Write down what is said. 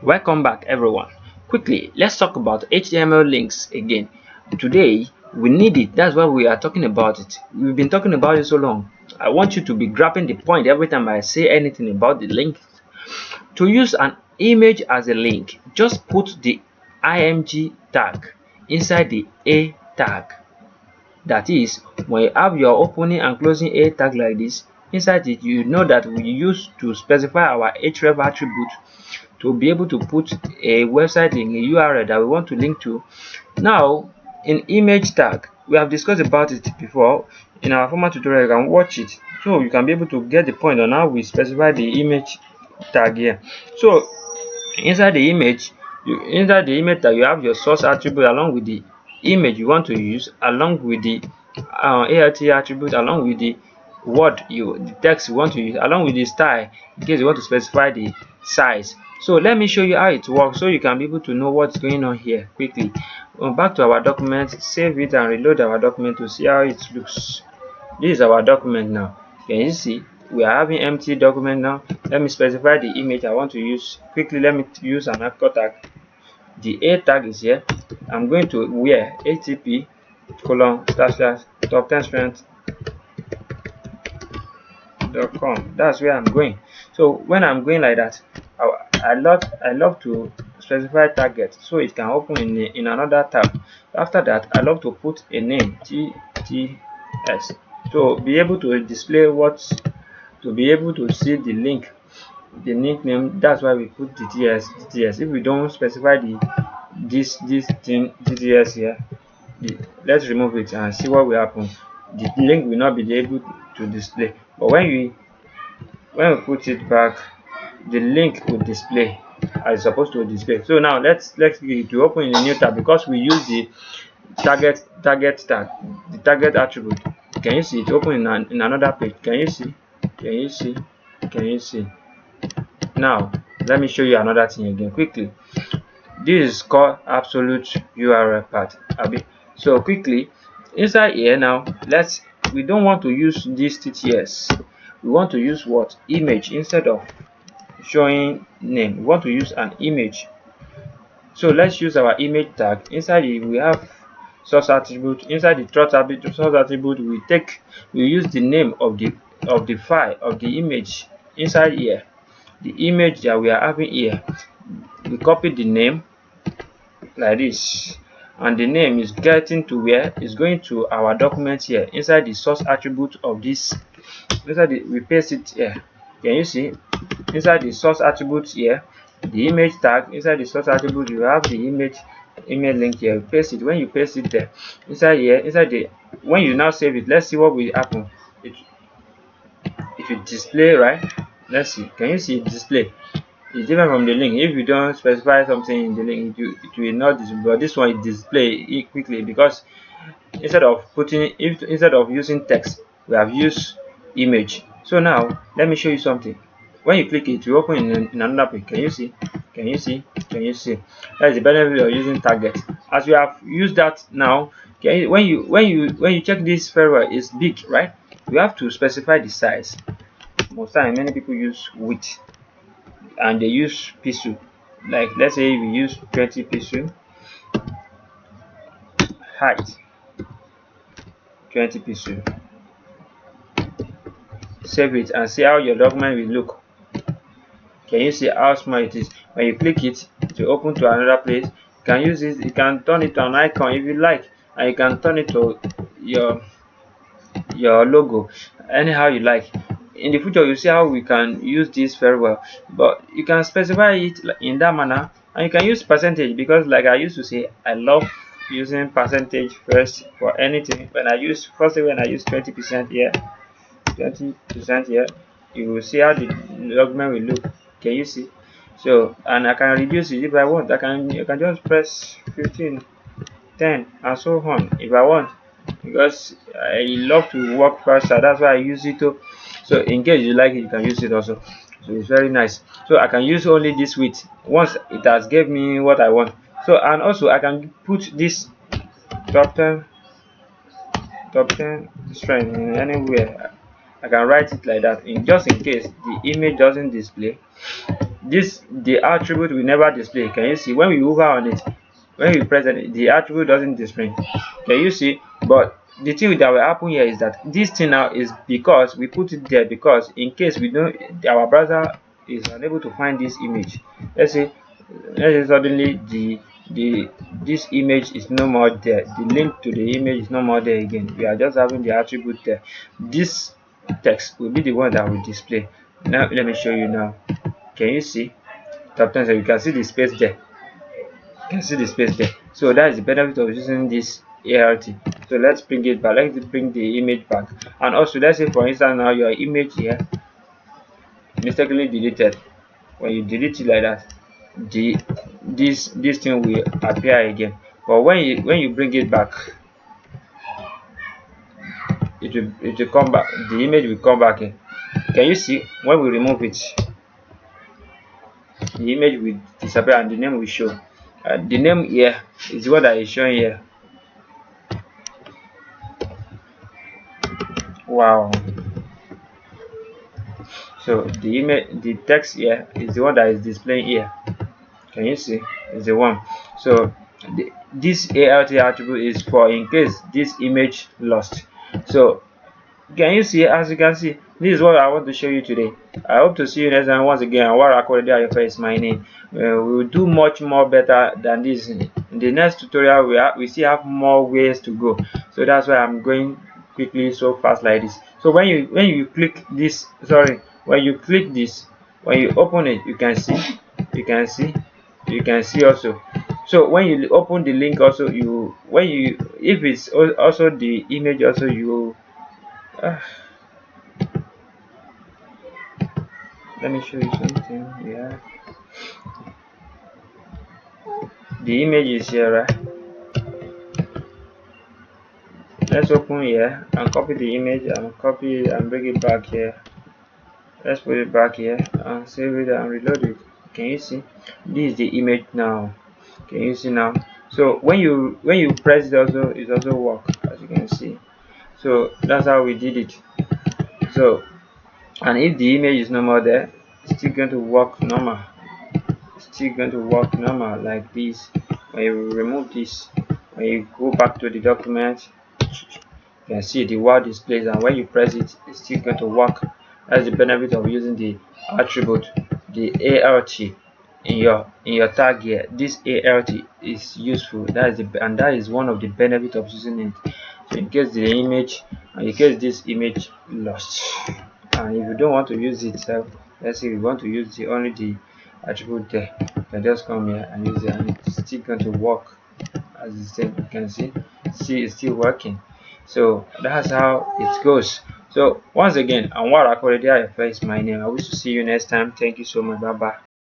Welcome back everyone. Quickly, let's talk about HTML links again. Today, we need it. That's why we are talking about it. We've been talking about it so long. I want you to be grabbing the point every time I say anything about the link. To use an image as a link, just put the img tag inside the a tag. That is, when you have your opening and closing a tag like this, inside it you know that we use to specify our href attribute to be able to put a website link, a URL that we want to link to. Now, in image tag, we have discussed about it before in our former tutorial. You can watch it so you can be able to get the point on how we specify the image tag here. So inside the image tag, you have your source attribute along with the image you want to use, along with the alt attribute, along with the the text you want to use, along with the style in case you want to specify the size. So let me show you how it works so you can be able to know what's going on here quickly. Back to our document, save it and reload our document to see how it looks. This is our document now. Can you see we are having empty document now? Let me specify the image I want to use. Quickly, let me use an anchor tag. The a tag is here. I'm going to where http top10strength.com. That's where I'm going. So when I'm going like that, I love to specify target so it can open in another tab. After that, I love to put a name TTS to be able to display to be able to see the link name. That's why we put TTS. If we don't specify this thing TTS here, let's remove it and see what will happen. The link will not be able to display, but when we put it back, the link will display as it's supposed to display. So now let's click to open in a new tab because we use the target tag, the target attribute. Can you see it open in another page? Can you see? Can you see? Now let me show you another thing again quickly. This is called absolute URL path. So quickly, inside here now, we don't want to use this TTS. We want to use what? Image. Instead of showing name, we want to use an image. So let's use our image tag. Inside it, we have source attribute. Inside the source attribute, we use the name of the file of the image inside here. The image that we are having here, we copy the name like this, and the name is getting to where is going to our document here inside the source attribute of this. We paste it here. Can you see? Inside the source attribute here, the image tag, inside the source attribute you have the image link here. Paste it. When you paste it there, inside here, when you now save it, let's see what will happen. It will display, right? Let's see. Can you see it display? It's different from the link. If you don't specify something in the link, it will not display. But this one, it display quickly because instead of using text, we have used image. So now let me show you something. When you click it, will open in another page. Can you see? Can you see? Can you see? That is the benefit of using target. As we have used that now, when you check this very well, it's big, right? You have to specify the size. Most time, many people use width and they use pixel. Like let's say we use 20 pixel, height 20 pixel. Save it and see how your document will look. Can you see how small it is? When you click it, it will open to another place. You can use it, you can turn it to an icon if you like, and you can turn it to your logo anyhow you like. In the future, you see how we can use this very well, but you can specify it in that manner, and you can use percentage because, like I used to say, I love using percentage first for anything. When I use 20% here, 20% here, you will see how the document will look. Can you see? So, and I can reduce it if I want. I can just press 15, 10, and so on if I want, because I love to work faster. That's why I use it too. So in case you like it, you can use it also. So it's very nice. So I can use only this width once it has gave me what I want. So, and also I can put this top 10 strength in anywhere. I can write it like that, just in case the image doesn't display. this the attribute will never display. Can you see when we hover on it, when we press it, the attribute doesn't display? Can you see? But the thing that will happen here is that this thing now is because we put it there, because in case we don't, our browser is unable to find this image. Let's say suddenly the this image is no more there, the link to the image is no more there again, we are just having the attribute there. This text will be the one that will display. Now let me show you now. Can you see? Sometimes you can see the space there. You can see the space there. So that is the benefit of using this ART. So let's bring it back. Let's bring the image back. And also, let's say for instance now your image here mistakenly deleted. When you delete it like that, this thing will appear again. But when you bring it back, it will come back. The image will come back in. Can you see? When we remove it, the image will disappear and the name will show. The name here is what I is showing here. Wow. So the image, the text here is the one that is displaying here. Can you see? Is the one. So this ART attribute is for in case this image lost. So can you see? As you can see, this is what I want to show you today. I hope to see you next time. Once again, anwar akorede ayofe is my name. We will do much more better than this in the next tutorial. We still have more ways to go, so that's why I'm going quickly so fast like this. So when you click this, sorry, when you click this, when you open it, you can see, you can see also. So when you open the link also, you when you, if it's also the image also, you let me show you something. Yeah, the image is here, right? Let's open here and copy the image and copy it and bring it back here. Let's put it back here and save it and reload it. Can you see? This is the image now. Can you see now? So when you press it also, it also work, as you can see. So that's how we did it. So, and if the image is no more there, it's still going to work normal. It's still going to work normal like this. When you remove this, when you go back to the document, you can see the word displays, and when you press it, it's still going to work. That's the benefit of using the attribute, the ART in your tag here. This ART is useful. That is one of the benefits of using it. So in case the image, in case this image lost, and if you don't want to use it, let's say you want to use only the attribute there, you can just come here and use it, and it's still going to work. As you said, you can see it's still working. So that's how it goes. So once again, anwar akorede is my name. I wish to see you next time. Thank you so much. Bye bye.